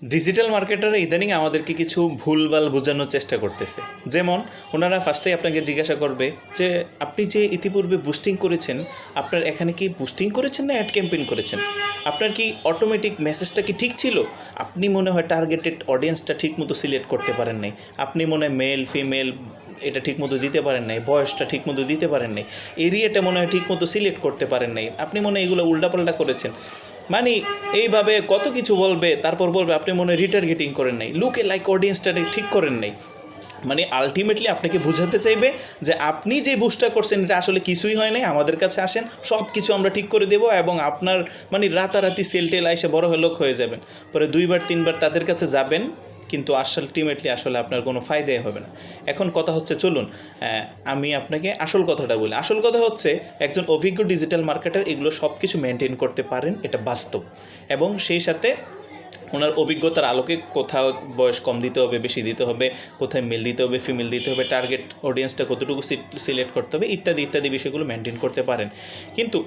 Digital মার্কেটাররা ইদানিং আমাদেরকে কিছু ভুলভাল বোঝানোর চেষ্টা করতেছে। যেমন ওনারা ফার্স্টেই আপনাকে জিজ্ঞাসা করবে যে আপনি যে ইতিপূর্বে বুস্টিং করেছেন, আপনার এখানে কি বুস্টিং করেছেন না অ্যাড ক্যাম্পেইন করেছেন? আপনার কি অটোমেটিক মেসেজটা কি ঠিক ছিল? আপনি মনে হয় টার্গেটেড অডিয়েন্সটা ঠিকমতো সিলেক্ট করতে পারেন নাই, আপনি মনে হয় মেল ফিমেল এটা ঠিকমতো দিতে পারেন নাই, বয়সটা ঠিকমতো দিতে পারেন নাই, এরিয়াটা মনে হয় ঠিকমতো সিলেক্ট করতে পারেন নাই, আপনি মনে হয় এগুলো উল্টাপাল্টা করেছেন। মানে এইভাবে কত কিছু বলবে, তারপর বলবে আপনি মনে হয় রিটার্গেটিং করেন নাই, লুকে লাইক অডিয়েন্সটা ঠিক করেন নাই। মানে আলটিমেটলি আপনাকে বোঝাতে চাইবে যে আপনি যে বুস্টটা করছেন এটা আসলে কিছুই হয় নাই, আমাদের কাছে আসেন, সব কিছু আমরা ঠিক করে দেবো এবং আপনার মানে রাতারাতি সেল টেল এসে বড় হয়ে লোক হয়ে যাবেন। পরে 2-3বার তাদের কাছে যাবেন, কিন্তু আলটিমেটলি আসলে আপনার কোনো ফায়দাই হবে না। এখন কথা হচ্ছে, চলুন আমি আপনাকে আসল কথাটা বলি। আসল কথা হচ্ছে, একজন অভিজ্ঞ ডিজিটাল মার্কেটার এগুলো সব কিছু মেনটেন করতে পারেন, এটা বাস্তব। এবং সেই সাথে ওনার অভিজ্ঞতার আলোকে কোথাও বয়স কম দিতে হবে, বেশি দিতে হবে, কোথায় মেল দিতে হবে, ফিমেল দিতে হবে, টার্গেট অডিয়েন্সটা কতটুকু সিলেক্ট করতে হবে, ইত্যাদি ইত্যাদি বিষয়গুলো মেনটেন করতে পারেন। কিন্তু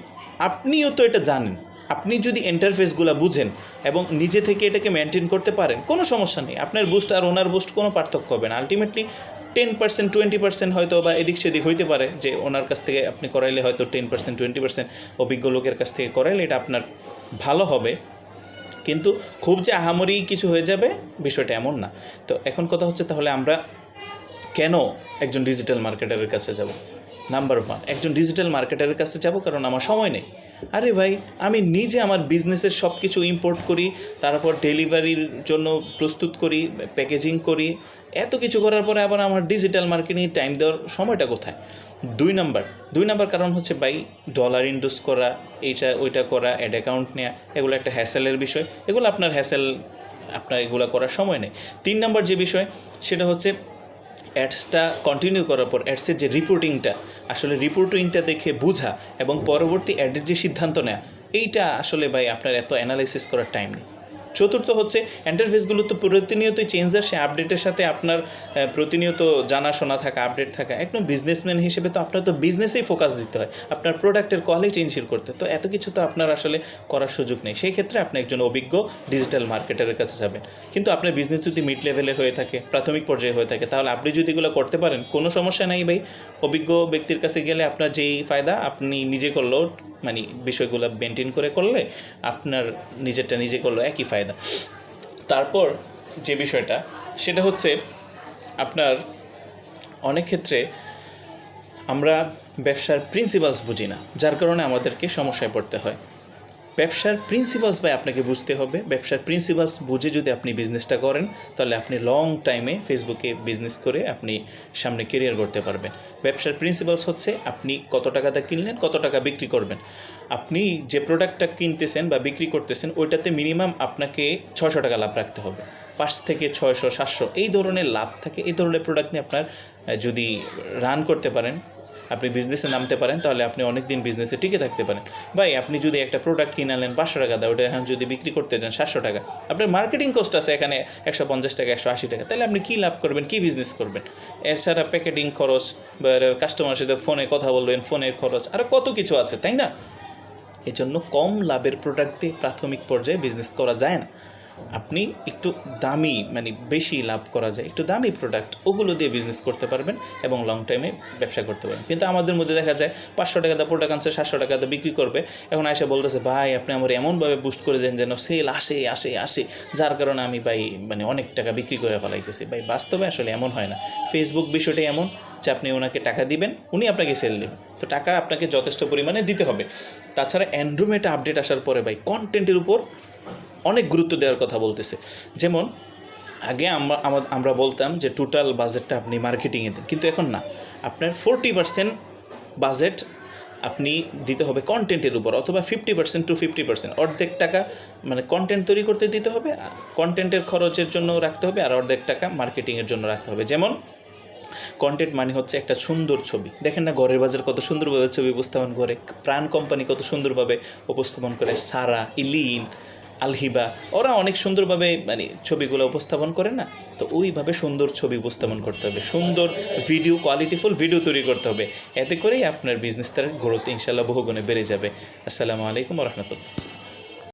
আপনিও তো এটা জানেন, আপনি যদি ইন্টারফেসগুলো বুঝেন এবং নিজে থেকে এটাকে মেনটেন করতে পারেন, কোনো সমস্যা নেই। আপনার বুস্ট আর ওনার বুস্ট কোনো পার্থক্য হবে না। আলটিমেটলি 10% 20% হয়তো বা এদিক সেদিক হইতে পারে, যে ওনার কাছ থেকে আপনি করাইলে হয়তো 10% 20% অভিজ্ঞ লোকের কাছ থেকে করাইলে এটা আপনার ভালো হবে, কিন্তু খুব যে আহামরি কিছু হয়ে যাবে বিষয়টা এমন না। তো এখন কথা হচ্ছে, তাহলে আমরা কেন একজন ডিজিটাল মার্কেটারের কাছে যাব? নাম্বার 1, একজন ডিজিটাল মার্কেটারের কাছে যাব কারণ আমার সময় নেই। আরে ভাই, আমি নিজে আমার বিজনেসের সব কিছু ইম্পোর্ট করি, তারপর ডেলিভারির জন্য প্রস্তুত করি, প্যাকেজিং করি, এত কিছু করার পরে আবার আমার ডিজিটাল মার্কেটিংয়ে টাইম দেওয়ার সময়টা কোথায়? 2 নাম্বার কারণ হচ্ছে ভাই, ডলার ইনভেস্ট করা, এইটা ওইটা করা, অ্যাড অ্যাকাউন্ট নেওয়া, এগুলো একটা হ্যাসেলের বিষয়, এগুলো আপনার হ্যাসেল, আপনার এগুলো করার সময় নেই। 3 নাম্বার যে বিষয়, সেটা হচ্ছে অ্যাডসটা কন্টিনিউ করার পর অ্যাডসের যে রিপোর্টিংটা, আসলে রিপোর্টিংটা দেখে বোঝা এবং পরবর্তী অ্যাডের যে সিদ্ধান্ত নেওয়া, এইটা আসলে ভাই আপনার এত অ্যানালাইসিস করার টাইম নেই। চতুর্থ হচ্ছে, ইন্টারফেসগুলো তো প্রতিনিয়তই চেঞ্জ আসে, আপডেটের সাথে আপনার প্রতিনিয়ত জানাশোনা থাকা, আপডেট থাকা। একদম বিজনেসম্যান হিসেবে তো আপনার তো বিজনেসেই ফোকাস দিতে হয়, আপনার প্রোডাক্টের কোয়ালিটি ইনশিওর করতে। তো এত কিছু তো আপনার আসলে করার সুযোগ নেই। সেই ক্ষেত্রে আপনি একজন অভিজ্ঞ ডিজিটাল মার্কেটারের কাছে যাবেন। কিন্তু আপনার বিজনেস যদি মিড লেভেলের হয়ে থাকে, প্রাথমিক পর্যায়ে হয়ে থাকে, তাহলে আপনি যদি এগুলো করতে পারেন, কোনো সমস্যা নাই ভাই। অভিজ্ঞ ব্যক্তির কাছে গেলে আপনার যেই ফায়দা, আপনি নিজে করলেও মানে বিষয়গুলো মেনটেন করে করলে আপনার নিজেরটা নিজে করলেও একই ফায়দা। তারপর যে বিষয়টা, সেটা হচ্ছে আপনার অনেক ক্ষেত্রে আমরা ব্যবসার প্রিন্সিপালস বুঝি না, যার কারণে আমাদেরকে সমস্যায় পড়তে হয়। ব্যবসার প্রিন্সিপালস ভাই আপনাকে বুঝতে হবে। ব্যবসার প্রিন্সিপালস বুঝে যদি আপনি বিজনেসটা করেন, তাহলে আপনি লং টাইমে ফেসবুকে বিজনেস করে আপনি সামনে কেরিয়ার করতে পারবেন। ব্যবসার প্রিন্সিপালস হচ্ছে আপনি কত টাকাটা কিনলেন, কত টাকা বিক্রি করবেন। আপনি যে প্রোডাক্টটা কিনতেছেন বা বিক্রি করতেছেন, ওইটাতে মিনিমাম আপনাকে 600 টাকা লাভ রাখতে হবে। 5 থেকে 600 700 এই ধরনের লাভ থাকে। এই ধরনের প্রোডাক্ট নিয়ে আপনার যদি রান করতে পারেন, আপনি বিজনেসে নামতে পারেন, তাহলে আপনি অনেক দিন বিজনেসে টিকে থাকতে পারেন। ভাই, আপনি যদি একটা প্রোডাক্ট কিনে আনলেন 500 টাকা দেয়, ওটা এখন যদি বিক্রি করতে যান 700 টাকা, আপনার মার্কেটিং কস্ট আছে এখানে 150 টাকা 180 টাকা, তাহলে আপনি কী লাভ করবেন, কী বিজনেস করবেন? এছাড়া প্যাকেটিং খরচ, বা কাস্টমারের সাথে ফোনে কথা বলবেন, ফোনের খরচ, আরও কত কিছু আছে, তাই না? এজন্য কম লাভের প্রোডাক্ট দিয়ে প্রাথমিক পর্যায়ে বিজনেস করা যায় না। আপনি একটু দামি, মানে বেশি লাভ করা যায়, একটু দামি প্রোডাক্ট, ওগুলো দিয়ে বিজনেস করতে পারবেন এবং লং টাইমে ব্যবসা করতে পারবেন। কিন্তু আমাদের মধ্যে দেখা যায় 500 টাকা দিয়ে প্রোডাক্ট আনছে, 700 টাকা দিয়ে বিক্রি করবে। এখন আয়সা বলতেছে, ভাই আপনি আমার এমনভাবে বুস্ট করে দেন যেন সেল আসে আসে আসে, যার কারণে আমি ভাই মানে অনেক টাকা বিক্রি করে ফেলাইতেছি। ভাই বাস্তবে আসলে এমন হয় না। ফেসবুক বিষয়টাই এমন যে আপনি ওনাকে টাকা দিবেন, উনি আপনাকে সেল দেবেন, তো টাকা আপনাকে যথেষ্ট পরিমাণে দিতে হবে। তাছাড়া অ্যান্ড্রয়েড আপডেট আসার পরে ভাই কন্টেন্টের উপর অনেক গুরুত্ব দেওয়ার কথা বলতেছে। যেমন আগে আমরা বলতাম যে টোটাল বাজেটটা আপনি মার্কেটিংয়ে দেন, কিন্তু এখন না, আপনার 40% বাজেট আপনি দিতে হবে কন্টেন্টের উপর, অথবা 50% to 50%, অর্ধেক টাকা মানে কন্টেন্ট তৈরি করতে দিতে হবে, কন্টেন্টের খরচের জন্য রাখতে হবে, আর অর্ধেক টাকা মার্কেটিংয়ের জন্য রাখতে হবে। যেমন কন্টেন্ট মানে হচ্ছে একটা সুন্দর ছবি। দেখেন না, ঘরের বাজার কত সুন্দরভাবে ছবি উপস্থাপন করে, প্রাণ কোম্পানি কত সুন্দরভাবে উপস্থাপন করে, সারা, ইলিন, আলহিবা, ওরা অনেক সুন্দরভাবে মানে ছবিগুলো উপস্থাপন করে না? তো ওইভাবে সুন্দর ছবি উপস্থাপন করতে হবে, সুন্দর ভিডিও, কোয়ালিটিফুল ভিডিও তৈরি করতে হবে। এতে করেই আপনার বিজনেস তার গ্রোথ ইনশাল্লাহ বহুগুণে বেড়ে যাবে। আসসালামু আলাইকুম ওয়া রাহমাতুল্লাহ।